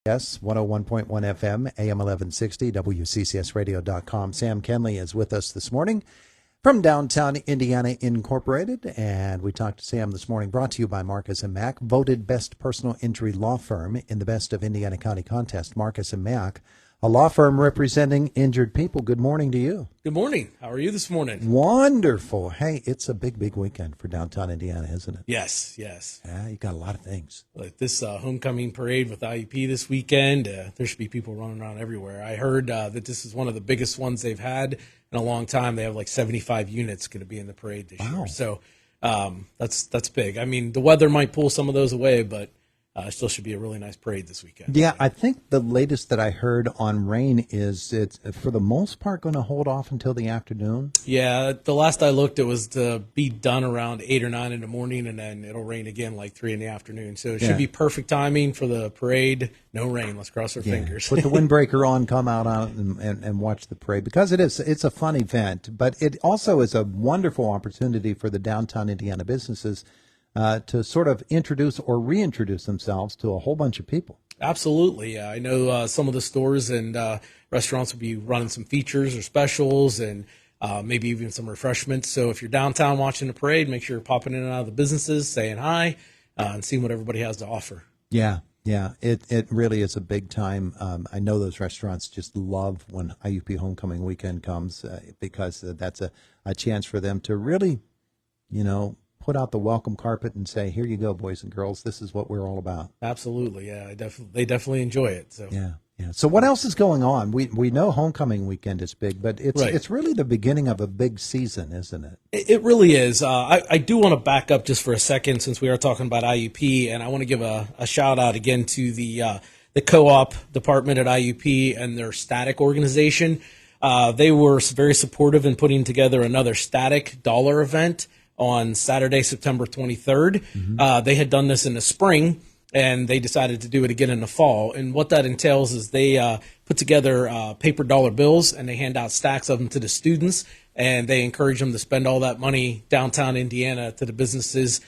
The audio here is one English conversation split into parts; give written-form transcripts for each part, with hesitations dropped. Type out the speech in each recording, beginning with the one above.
Yes, 101.1 FM, AM 1160, WCCSradio.com. Sam Kenley is with us this morning from Downtown Indiana Incorporated, and we talked to Sam this morning, brought to you by Marcus & Mack, voted best personal injury law firm in the Best of Indiana County contest. Marcus & Mack, a law firm representing injured people. Good morning to you. Good morning. How are you this morning? Wonderful. Hey, it's a big weekend for downtown Indiana, isn't it? Yes. Yeah, you got a lot of things. Like this homecoming parade with IUP this weekend, there should be people running around everywhere. I heard that this is one of the biggest ones they've had in a long time. They have like 75 units going to be in the parade this year. So that's big. I mean, the weather might pull some of those away, but it still should be a really nice parade this weekend. Yeah, I think the latest that I heard on rain is it's, for the most part, going to hold off until the afternoon. Yeah, the last I looked, it was to be done around 8 or 9 in the morning, and then it'll rain again like 3 in the afternoon. So it should be perfect timing for the parade. No rain. Let's cross our fingers. Put the windbreaker on, come out and watch the parade, because it's a fun event, but it also is a wonderful opportunity for the downtown Indiana businesses to sort of introduce or reintroduce themselves to a whole bunch of people. Absolutely. I know some of the stores and restaurants will be running some features or specials and maybe even some refreshments. So if you're downtown watching the parade, make sure you're popping in and out of the businesses, saying hi, and seeing what everybody has to offer. Yeah, it really is a big time. I know those restaurants just love when IUP Homecoming Weekend comes because that's a chance for them to really, put out the welcome carpet and say, here you go, boys and girls, this is what we're all about. Absolutely, yeah. They definitely enjoy it. So Yeah. So what else is going on? We know Homecoming Weekend is big, but it's really the beginning of a big season, isn't it? It really is. I do want to back up just for a second since we are talking about IUP, and I want to give a shout out again to the co-op department at IUP and their static organization. They were very supportive in putting together another static dollar event on Saturday, September 23rd. Mm-hmm. They had done this in the spring, and they decided to do it again in the fall. And what that entails is they put together paper dollar bills, and they hand out stacks of them to the students, and they encourage them to spend all that money downtown Indiana to the businesses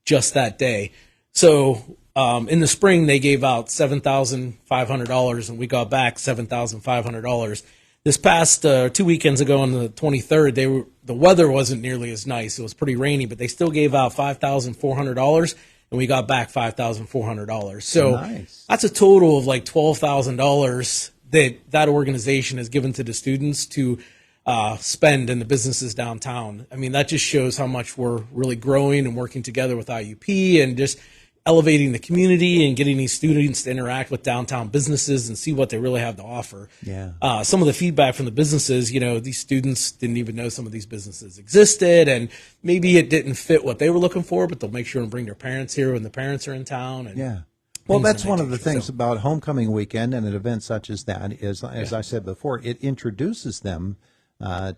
just that day. So in the spring, they gave out $7,500, and we got back $7,500. This past 2 weekends ago on the 23rd, the weather wasn't nearly as nice. It was pretty rainy, but they still gave out $5,400, and we got back $5,400. So nice. That's a total of like $12,000 that organization has given to the students to spend in the businesses downtown. I mean, that just shows how much we're really growing and working together with IUP and just elevating the community and getting these students to interact with downtown businesses and see what they really have to offer. Yeah. Some of the feedback from the businesses, these students didn't even know some of these businesses existed, and maybe it didn't fit what they were looking for, but they'll make sure and bring their parents here when the parents are in town. And yeah. Well, that's one of the things about Homecoming Weekend and an event such as that is, as I said before, it introduces them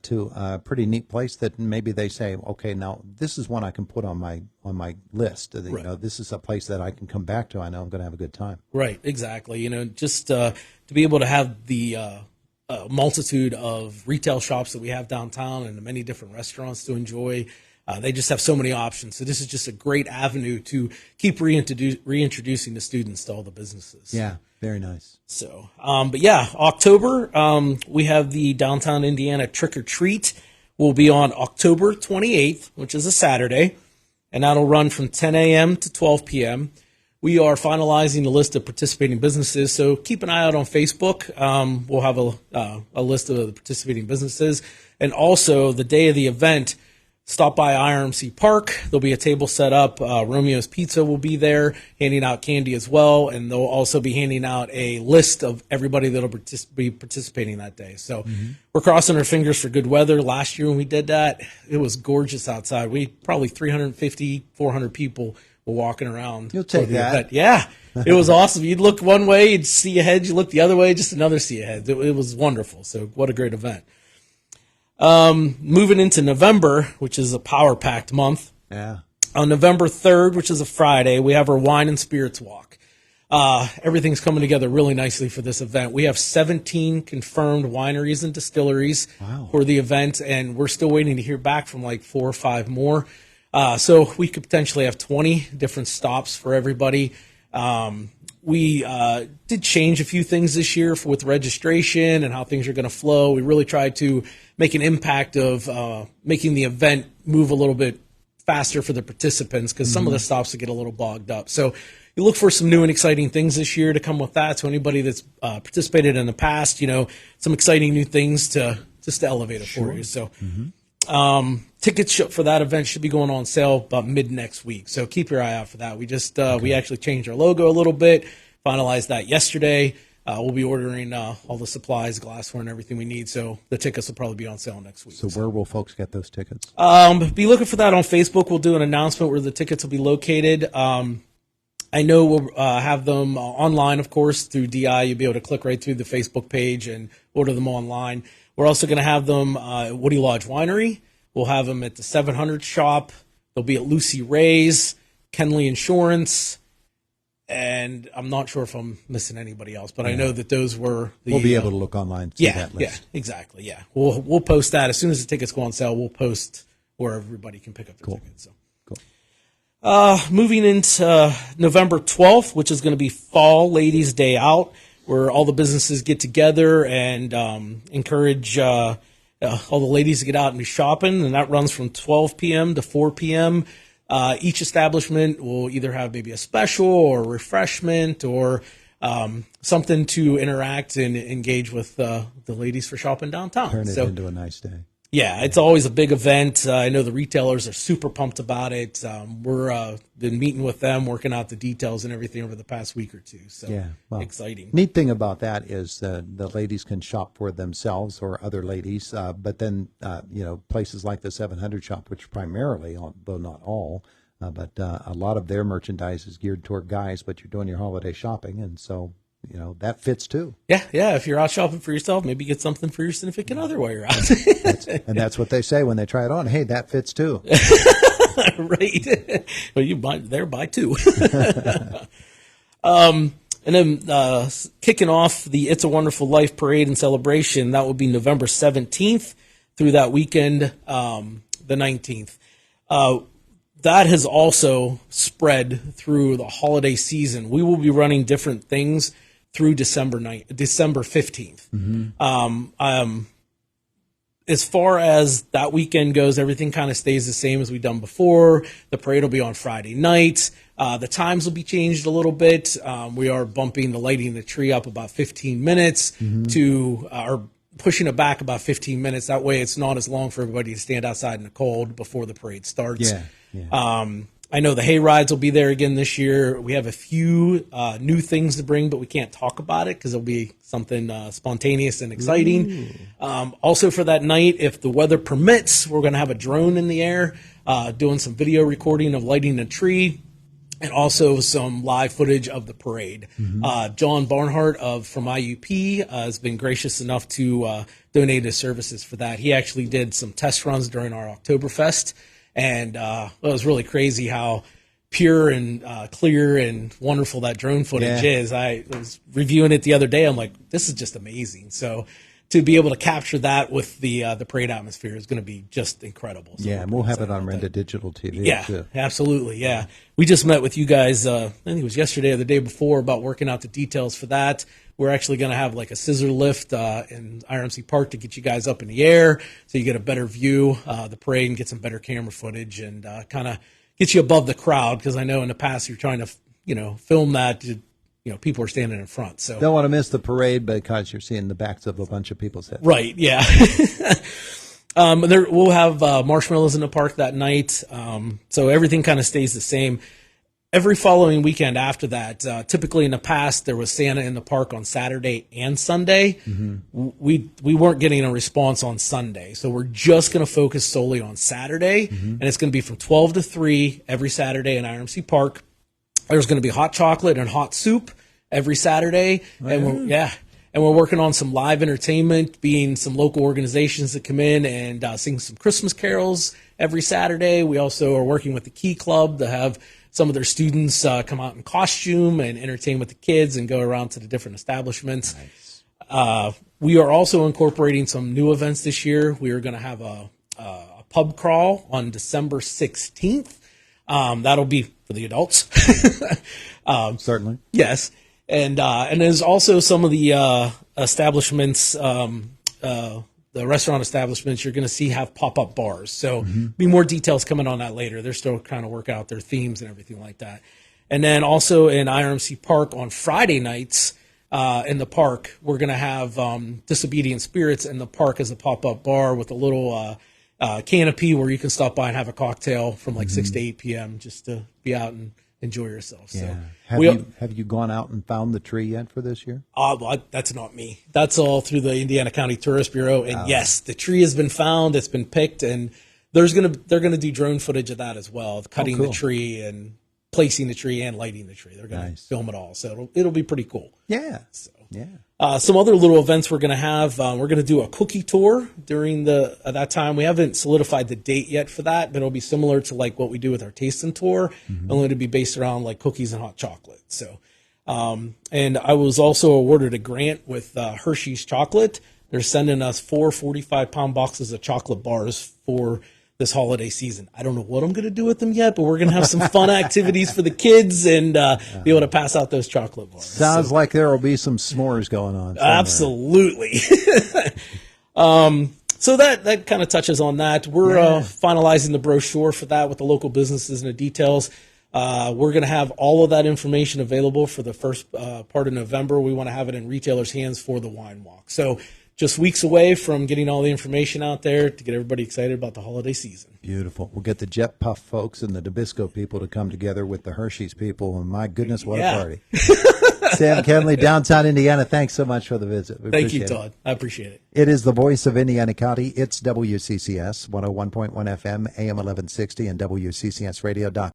to a pretty neat place that maybe they say, okay, now this is one I can put on my list. This is a place that I can come back to. I know I'm going to have a good time. Right, exactly. Just to be able to have the multitude of retail shops that we have downtown and the many different restaurants to enjoy. They just have so many options. So this is just a great avenue to keep reintroducing the students to all the businesses. Yeah, very nice. So, but yeah, October, we have the Downtown Indiana Trick or Treat. Will be on October 28th, which is a Saturday, and that'll run from 10 a.m. to 12 p.m. We are finalizing the list of participating businesses, so keep an eye out on Facebook. We'll have a list of the participating businesses, and also the day of the event, stop by IRMC Park. There'll be a table set up. Romeo's Pizza will be there, handing out candy as well, and they'll also be handing out a list of everybody that'll be participating that day. So we're crossing our fingers for good weather. Last year when we did that, it was gorgeous outside. We probably 350, 400 people were walking around. You'll take that. Event. Yeah, it was awesome. You'd look one way, you'd see ahead. You look the other way, just another see ahead. It was wonderful. So what a great event. Moving into November, which is a power-packed month. Yeah. On November 3rd, which is a Friday, we have our Wine and Spirits Walk. Everything's coming together really nicely for this event. We have 17 confirmed wineries and distilleries for the event, and we're still waiting to hear back from like 4 or 5 more. So we could potentially have 20 different stops for everybody. we did change a few things this year with registration and how things are going to flow. We really tried to make an impact of making the event move a little bit faster for the participants, because some of the stops would get a little bogged up. So you look for some new and exciting things this year to come with that. So anybody that's participated in the past, some exciting new things to just to elevate it for you. So tickets for that event should be going on sale about mid next week. So keep your eye out for that. We just we actually changed our logo a little bit, finalized that yesterday. We'll be ordering all the supplies, glassware, and everything we need. So the tickets will probably be on sale next week. So where will folks get those tickets? Be looking for that on Facebook. We'll do an announcement where the tickets will be located. I know we'll have them online, of course, through DI. You'll be able to click right through the Facebook page and order them online. We're also going to have them at Woody Lodge Winery. We'll have them at the 700 shop. They'll be at Lucy Ray's, Kenley Insurance, and I'm not sure if I'm missing anybody else, but I know that those were the... We'll be able to look online, see that list. Yeah, exactly, yeah. We'll post that. As soon as the tickets go on sale, we'll post where everybody can pick up their tickets. So. Cool. Moving into November 12th, which is going to be Fall Ladies Day Out, where all the businesses get together and encourage all the ladies to get out and be shopping, and that runs from 12 p.m. to 4 p.m. Each establishment will either have maybe a special or refreshment or something to interact and engage with the ladies for shopping downtown. Turn it into a nice day. Yeah, it's always a big event. I know the retailers are super pumped about it. We're been meeting with them, working out the details and everything over the past week or two. So yeah, well, exciting. Neat thing about that is the ladies can shop for themselves or other ladies, but then places like the 700 shop, which primarily, though not all, but a lot of their merchandise is geared toward guys. But you're doing your holiday shopping, and so that fits too. Yeah. If you're out shopping for yourself, maybe get something for your significant other while you're out. That's what they say when they try it on. Hey, that fits too. Right. Well, you buy two. And then kicking off the It's a Wonderful Life parade and celebration, that will be November 17th through that weekend, the 19th. That has also spread through the holiday season. We will be running different things through December 15th. As far as that weekend goes, everything kind of stays the same as we've done before. The parade will be on Friday night. The times will be changed a little bit. We are bumping the lighting of the tree up about 15 minutes or pushing it back about 15 minutes. That way it's not as long for everybody to stand outside in the cold before the parade starts. Yeah. I know the hay rides will be there again this year. We have a few new things to bring, but we can't talk about it because it'll be something spontaneous and exciting. Also for that night, if the weather permits, we're going to have a drone in the air doing some video recording of lighting a tree and also some live footage of the parade. John Barnhart from IUP has been gracious enough to donate his services for that. He actually did some test runs during our Oktoberfest. And it was really crazy how pure and clear and wonderful that drone footage is. I was reviewing it the other day. I'm like, this is just amazing. So to be able to capture that with the parade atmosphere is going to be just incredible. So and we'll have it on Renda Digital TV. Yeah, too. Absolutely. Yeah. We just met with you guys, I think it was yesterday or the day before, about working out the details for that. We're actually going to have like a scissor lift in IRMC Park to get you guys up in the air so you get a better view of the parade and get some better camera footage and kind of get you above the crowd, because I know in the past you're trying to, film that, people are standing in front. So don't want to miss the parade because you're seeing the backs of a bunch of people's heads. Right, yeah. We'll have marshmallows in the park that night, so everything kind of stays the same. Every following weekend after that, typically in the past, there was Santa in the park on Saturday and Sunday. We weren't getting a response on Sunday, so we're just going to focus solely on Saturday, and it's going to be from 12 to 3 every Saturday in IRMC Park. There's going to be hot chocolate and hot soup every Saturday, and we're working on some live entertainment, being some local organizations that come in and sing some Christmas carols every Saturday. We also are working with the Key Club to have some of their students come out in costume and entertain with the kids and go around to the different establishments. Nice. We are also incorporating some new events this year. We are going to have a pub crawl on December 16th. That'll be for the adults. Certainly. Yes. And there's also some of the establishments, the restaurant establishments you're going to see have pop-up bars. So be more details coming on that later. They're still trying to work out their themes and everything like that. And then also in IRMC Park on Friday nights in the park, we're going to have Disobedient Spirits in the park as a pop-up bar with a little canopy where you can stop by and have a cocktail from like 6 to 8 p.m. just to be out and enjoy yourself. Yeah. So Have you gone out and found the tree yet for this year? well, that's not me. That's all through the Indiana County Tourist Bureau. And yes, the tree has been found. It's been picked, and they're gonna do drone footage of that as well, cutting cool. the tree and placing the tree and lighting the tree. They're gonna film it all, so it'll be pretty cool. Yeah. So. Yeah. Some other little events we're going to have. We're going to do a cookie tour during that time. We haven't solidified the date yet for that, but it'll be similar to like what we do with our tasting tour, only to be based around like cookies and hot chocolate. So, and I was also awarded a grant with Hershey's Chocolate. They're sending us 4 45-pound boxes of chocolate bars for this holiday season. I don't know what I'm going to do with them yet, but we're going to have some fun activities for the kids and be able to pass out those chocolate bars. Sounds like there will be some s'mores going on somewhere. Absolutely. So that kind of touches on that. We're finalizing the brochure for that with the local businesses and the details. We're going to have all of that information available for the first part of November. We want to have it in retailers' hands for the wine walk. So just weeks away from getting all the information out there to get everybody excited about the holiday season. Beautiful. We'll get the Jet Puff folks and the Nabisco people to come together with the Hershey's people, and my goodness, what a party. Sam Kenley, downtown Indiana, thanks so much for the visit. We Thank you, appreciate Todd. I appreciate it. It is the voice of Indiana County. It's WCCS 101.1 FM, AM 1160, and WCCSradio.com.